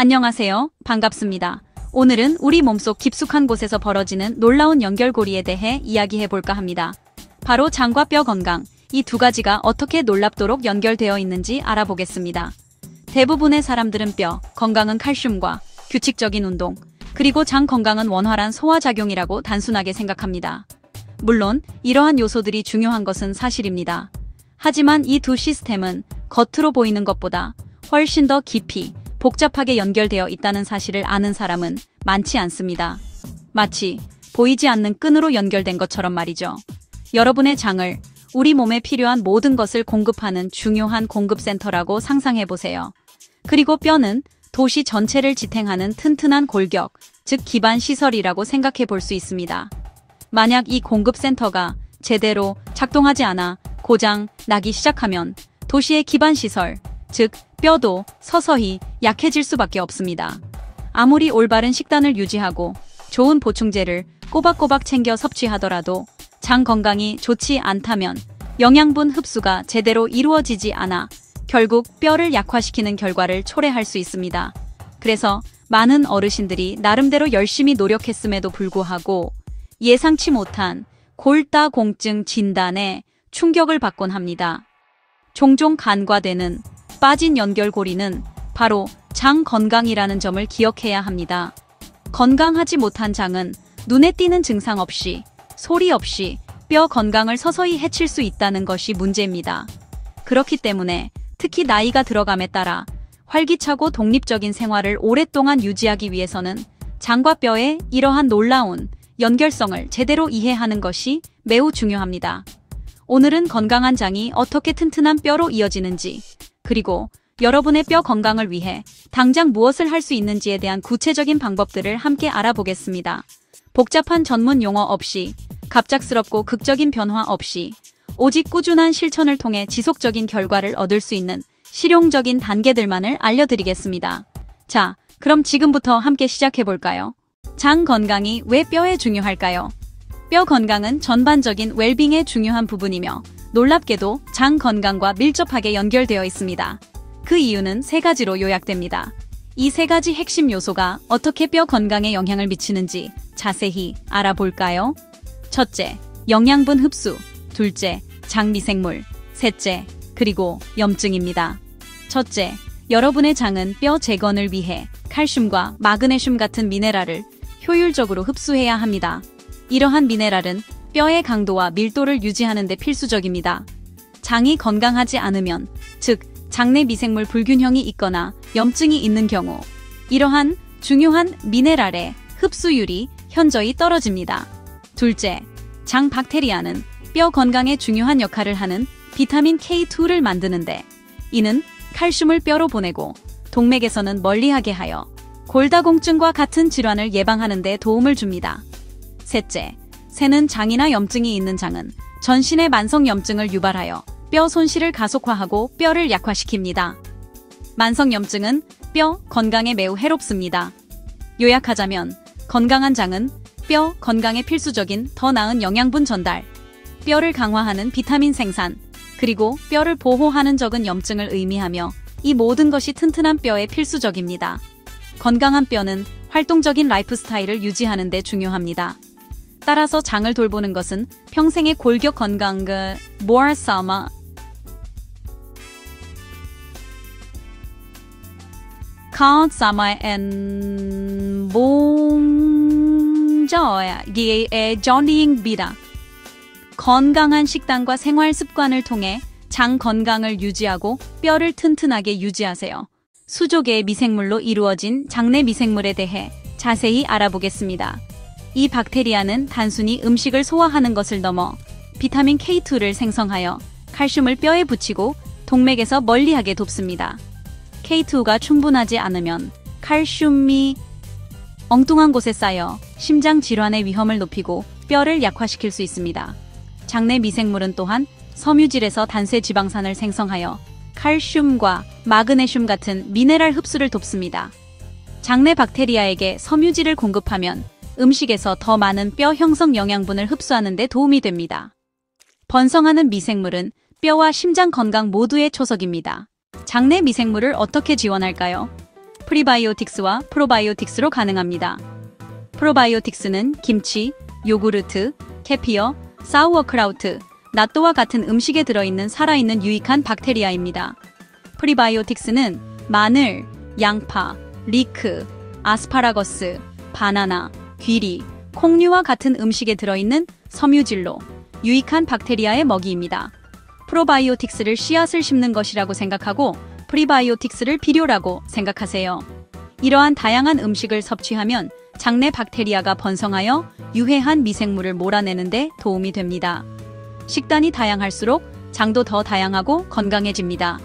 안녕하세요. 반갑습니다. 오늘은 우리 몸속 깊숙한 곳에서 벌어지는 놀라운 연결고리에 대해 이야기해볼까 합니다. 바로 장과 뼈 건강, 이 두 가지가 어떻게 놀랍도록 연결되어 있는지 알아보겠습니다. 대부분의 사람들은 뼈 건강은 칼슘과 규칙적인 운동, 그리고 장 건강은 원활한 소화작용이라고 단순하게 생각합니다. 물론 이러한 요소들이 중요한 것은 사실입니다. 하지만 이 두 시스템은 겉으로 보이는 것보다 훨씬 더 깊이 복잡하게 연결되어 있다는 사실을 아는 사람은 많지 않습니다. 마치 보이지 않는 끈으로 연결된 것처럼 말이죠. 여러분의 장을 우리 몸에 필요한 모든 것을 공급하는 중요한 공급센터라고 상상해보세요. 그리고 뼈는 도시 전체를 지탱하는 튼튼한 골격, 즉 기반 시설이라고 생각해 볼 수 있습니다. 만약 이 공급센터가 제대로 작동하지 않아 고장 나기 시작하면 도시의 기반 시설, 즉 뼈도 서서히 약해질 수밖에 없습니다. 아무리 올바른 식단을 유지하고 좋은 보충제를 꼬박꼬박 챙겨 섭취하더라도 장 건강이 좋지 않다면 영양분 흡수가 제대로 이루어지지 않아 결국 뼈를 약화시키는 결과를 초래할 수 있습니다. 그래서 많은 어르신들이 나름대로 열심히 노력했음에도 불구하고 예상치 못한 골다공증 진단에 충격을 받곤 합니다. 종종 간과되는 빠진 연결고리는 바로 장 건강이라는 점을 기억해야 합니다. 건강하지 못한 장은 눈에 띄는 증상 없이, 소리 없이 뼈 건강을 서서히 해칠 수 있다는 것이 문제입니다. 그렇기 때문에 특히 나이가 들어감에 따라 활기차고 독립적인 생활을 오랫동안 유지하기 위해서는 장과 뼈의 이러한 놀라운 연결성을 제대로 이해하는 것이 매우 중요합니다. 오늘은 건강한 장이 어떻게 튼튼한 뼈로 이어지는지, 그리고 여러분의 뼈 건강을 위해 당장 무엇을 할 수 있는지에 대한 구체적인 방법들을 함께 알아보겠습니다. 복잡한 전문 용어 없이, 갑작스럽고 극적인 변화 없이, 오직 꾸준한 실천을 통해 지속적인 결과를 얻을 수 있는 실용적인 단계들만을 알려드리겠습니다. 자, 그럼 지금부터 함께 시작해볼까요? 장 건강이 왜 뼈에 중요할까요? 뼈 건강은 전반적인 웰빙의 중요한 부분이며 놀랍게도 장 건강과 밀접하게 연결되어 있습니다. 그 이유는 세 가지로 요약됩니다. 이 세 가지 핵심 요소가 어떻게 뼈 건강에 영향을 미치는지 자세히 알아볼까요? 첫째, 영양분 흡수. 둘째, 장 미생물. 셋째, 그리고 염증입니다. 첫째, 여러분의 장은 뼈 재건을 위해 칼슘과 마그네슘 같은 미네랄을 효율적으로 흡수해야 합니다. 이러한 미네랄은 뼈의 강도와 밀도를 유지하는 데 필수적입니다. 장이 건강하지 않으면, 즉 장내 미생물 불균형이 있거나 염증이 있는 경우 이러한 중요한 미네랄의 흡수율이 현저히 떨어집니다. 둘째, 장 박테리아는 뼈 건강에 중요한 역할을 하는 비타민 K2를 만드는데, 이는 칼슘을 뼈로 보내고 동맥에서는 멀리하게 하여 골다공증과 같은 질환을 예방하는 데 도움을 줍니다. 셋째, 새는 장이나 염증이 있는 장은 전신의 만성 염증을 유발하여 뼈 손실을 가속화하고 뼈를 약화시킵니다. 만성 염증은 뼈 건강에 매우 해롭습니다. 요약하자면 건강한 장은 뼈 건강에 필수적인 더 나은 영양분 전달, 뼈를 강화하는 비타민 생산, 그리고 뼈를 보호하는 적은 염증을 의미하며 이 모든 것이 튼튼한 뼈에 필수적입니다. 건강한 뼈는 활동적인 라이프 스타일을 유지하는 데 중요합니다. 따라서 장을 돌보는 것은 평생의 골격 건강을 모아삼아 카운사마엔 몽저의 존링비다. 건강한 식단과 생활 습관을 통해 장 건강을 유지하고 뼈를 튼튼하게 유지하세요. 수족의 미생물로 이루어진 장내 미생물에 대해 자세히 알아보겠습니다. 이 박테리아는 단순히 음식을 소화하는 것을 넘어 비타민 K2를 생성하여 칼슘을 뼈에 붙이고 동맥에서 멀리하게 돕습니다. K2가 충분하지 않으면 칼슘이 엉뚱한 곳에 쌓여 심장 질환의 위험을 높이고 뼈를 약화시킬 수 있습니다. 장내 미생물은 또한 섬유질에서 단세 지방산을 생성하여 칼슘과 마그네슘 같은 미네랄 흡수를 돕습니다. 장내 박테리아에게 섬유질을 공급하면 음식에서 더 많은 뼈 형성 영양분을 흡수하는 데 도움이 됩니다. 번성하는 미생물은 뼈와 심장 건강 모두의 초석입니다. 장내 미생물을 어떻게 지원할까요? 프리바이오틱스와 프로바이오틱스로 가능합니다. 프로바이오틱스는 김치, 요구르트, 캐피어, 사우어크라우트, 낫또와 같은 음식에 들어있는 살아있는 유익한 박테리아입니다. 프리바이오틱스는 마늘, 양파, 리크, 아스파라거스, 바나나, 귀리, 콩류와 같은 음식에 들어있는 섬유질로 유익한 박테리아의 먹이입니다. 프로바이오틱스를 씨앗을 심는 것이라고 생각하고 프리바이오틱스를 비료라고 생각하세요. 이러한 다양한 음식을 섭취하면 장내 박테리아가 번성하여 유해한 미생물을 몰아내는 데 도움이 됩니다. 식단이 다양할수록 장도 더 다양하고 건강해집니다.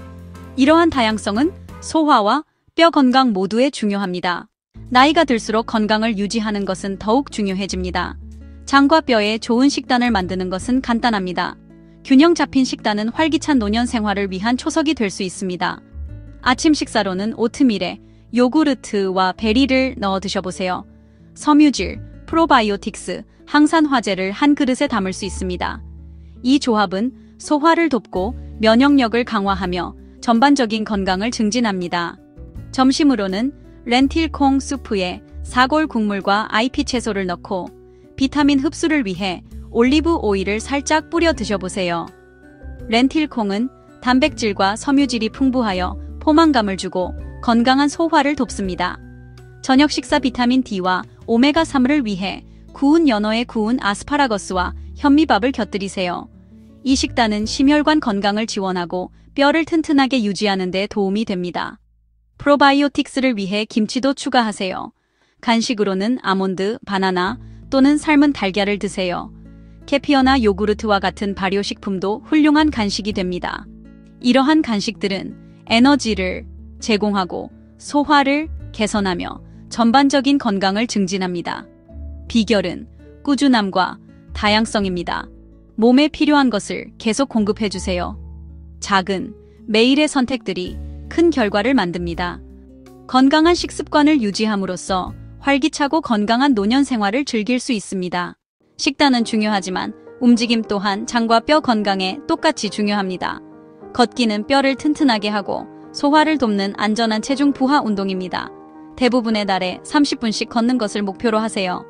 이러한 다양성은 소화와 뼈 건강 모두에 중요합니다. 나이가 들수록 건강을 유지하는 것은 더욱 중요해집니다. 장과 뼈에 좋은 식단을 만드는 것은 간단합니다. 균형 잡힌 식단은 활기찬 노년 생활을 위한 초석이 될 수 있습니다. 아침 식사로는 오트밀에 요구르트와 베리를 넣어 드셔보세요. 섬유질, 프로바이오틱스, 항산화제를 한 그릇에 담을 수 있습니다. 이 조합은 소화를 돕고 면역력을 강화하며 전반적인 건강을 증진합니다. 점심으로는 렌틸콩 수프에 사골 국물과 IP 채소를 넣고 비타민 흡수를 위해 올리브 오일을 살짝 뿌려 드셔보세요. 렌틸콩은 단백질과 섬유질이 풍부하여 포만감을 주고 건강한 소화를 돕습니다. 저녁 식사 비타민 D와 오메가3를 위해 구운 연어에 구운 아스파라거스와 현미밥을 곁들이세요. 이 식단은 심혈관 건강을 지원하고 뼈를 튼튼하게 유지하는 데 도움이 됩니다. 프로바이오틱스를 위해 김치도 추가하세요. 간식으로는 아몬드, 바나나 또는 삶은 달걀을 드세요. 캐피어나 요구르트와 같은 발효식품도 훌륭한 간식이 됩니다. 이러한 간식들은 에너지를 제공하고 소화를 개선하며 전반적인 건강을 증진합니다. 비결은 꾸준함과 다양성입니다. 몸에 필요한 것을 계속 공급해주세요. 작은, 매일의 선택들이 큰 결과를 만듭니다. 건강한 식습관을 유지함으로써 활기차고 건강한 노년 생활을 즐길 수 있습니다. 식단은 중요하지만 움직임 또한 장과 뼈 건강에 똑같이 중요합니다. 걷기는 뼈를 튼튼하게 하고 소화를 돕는 안전한 체중 부하 운동입니다. 대부분의 날에 30분씩 걷는 것을 목표로 하세요.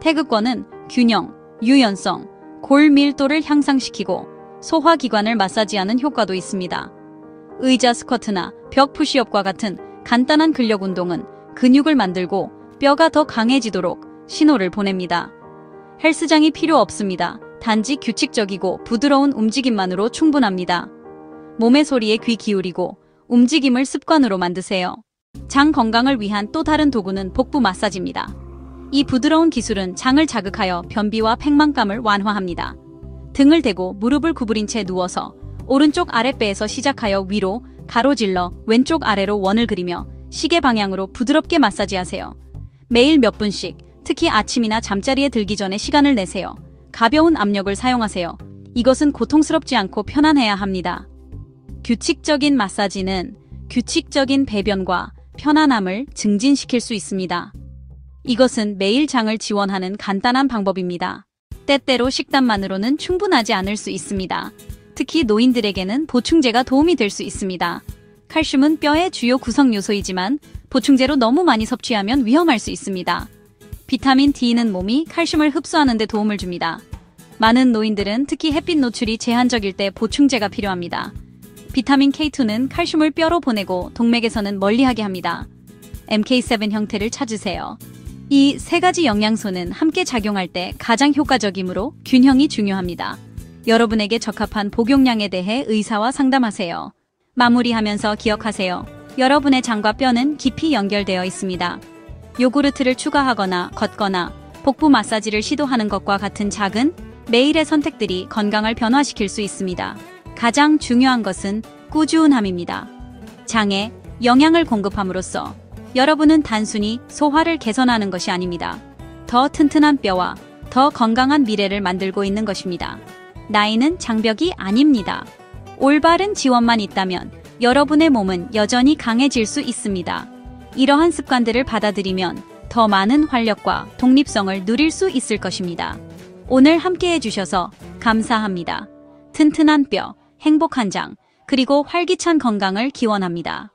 태극권은 균형, 유연성, 골 밀도를 향상시키고 소화기관을 마사지하는 효과도 있습니다. 의자 스쿼트나 벽 푸시업과 같은 간단한 근력 운동은 근육을 만들고 뼈가 더 강해지도록 신호를 보냅니다. 헬스장이 필요 없습니다. 단지 규칙적이고 부드러운 움직임만으로 충분합니다. 몸의 소리에 귀 기울이고 움직임을 습관으로 만드세요. 장 건강을 위한 또 다른 도구는 복부 마사지입니다. 이 부드러운 기술은 장을 자극하여 변비와 팽만감을 완화합니다. 등을 대고 무릎을 구부린 채 누워서 오른쪽 아랫배에서 시작하여 위로 가로질러 왼쪽 아래로 원을 그리며 시계 방향으로 부드럽게 마사지하세요. 매일 몇 분씩, 특히 아침이나 잠자리에 들기 전에 시간을 내세요. 가벼운 압력을 사용하세요. 이것은 고통스럽지 않고 편안해야 합니다. 규칙적인 마사지는 규칙적인 배변과 편안함을 증진시킬 수 있습니다. 이것은 매일 장을 지원하는 간단한 방법입니다. 때때로 식단만으로는 충분하지 않을 수 있습니다. 특히 노인들에게는 보충제가 도움이 될 수 있습니다. 칼슘은 뼈의 주요 구성 요소이지만 보충제로 너무 많이 섭취하면 위험할 수 있습니다. 비타민 D는 몸이 칼슘을 흡수하는 데 도움을 줍니다. 많은 노인들은 특히 햇빛 노출이 제한적일 때 보충제가 필요합니다. 비타민 K2는 칼슘을 뼈로 보내고 동맥에서는 멀리하게 합니다. MK7 형태를 찾으세요. 이 세 가지 영양소는 함께 작용할 때 가장 효과적이므로 균형이 중요합니다. 여러분에게 적합한 복용량에 대해 의사와 상담하세요. 마무리하면서 기억하세요. 여러분의 장과 뼈는 깊이 연결되어 있습니다. 요구르트를 추가하거나 걷거나 복부 마사지를 시도하는 것과 같은 작은 매일의 선택들이 건강을 변화시킬 수 있습니다. 가장 중요한 것은 꾸준함입니다. 장에 영양을 공급함으로써 여러분은 단순히 소화를 개선하는 것이 아닙니다. 더 튼튼한 뼈와 더 건강한 미래를 만들고 있는 것입니다. 나이는 장벽이 아닙니다. 올바른 지원만 있다면 여러분의 몸은 여전히 강해질 수 있습니다. 이러한 습관들을 받아들이면 더 많은 활력과 독립성을 누릴 수 있을 것입니다. 오늘 함께 해주셔서 감사합니다. 튼튼한 뼈, 행복한 장, 그리고 활기찬 건강을 기원합니다.